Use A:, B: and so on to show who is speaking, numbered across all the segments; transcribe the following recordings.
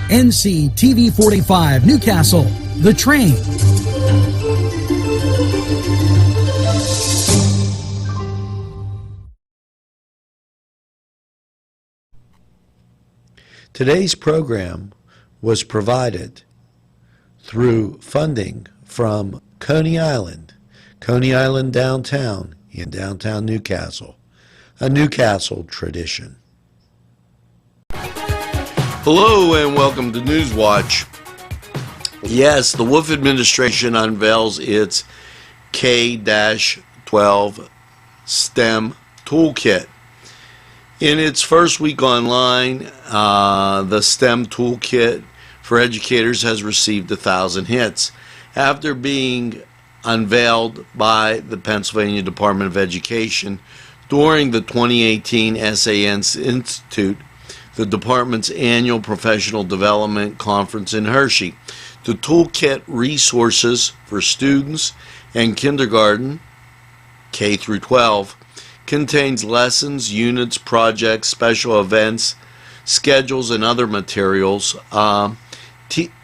A: NCTV45 Newcastle, The Train.
B: Today's program was provided through funding from Coney Island downtown in downtown Newcastle, a Newcastle tradition. Hello and welcome to NewsWatch. Yes, the Wolf administration unveils its K-12 STEM toolkit. In its first week online, the STEM toolkit for educators has received 1,000 hits. After being unveiled by the Pennsylvania Department of Education during the 2018 SANS Institute, the department's annual professional development conference in Hershey. The toolkit resources for students and kindergarten, K through 12, contains lessons, units, projects, special events, schedules, and other materials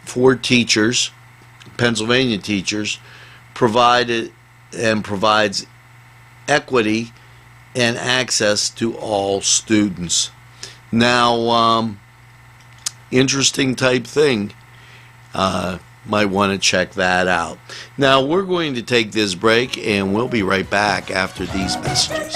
B: for teachers, Pennsylvania teachers, provides equity and access to all students. Now, interesting type thing. Might want to check that out. Now, we're going to take this break, and we'll be right back after these messages.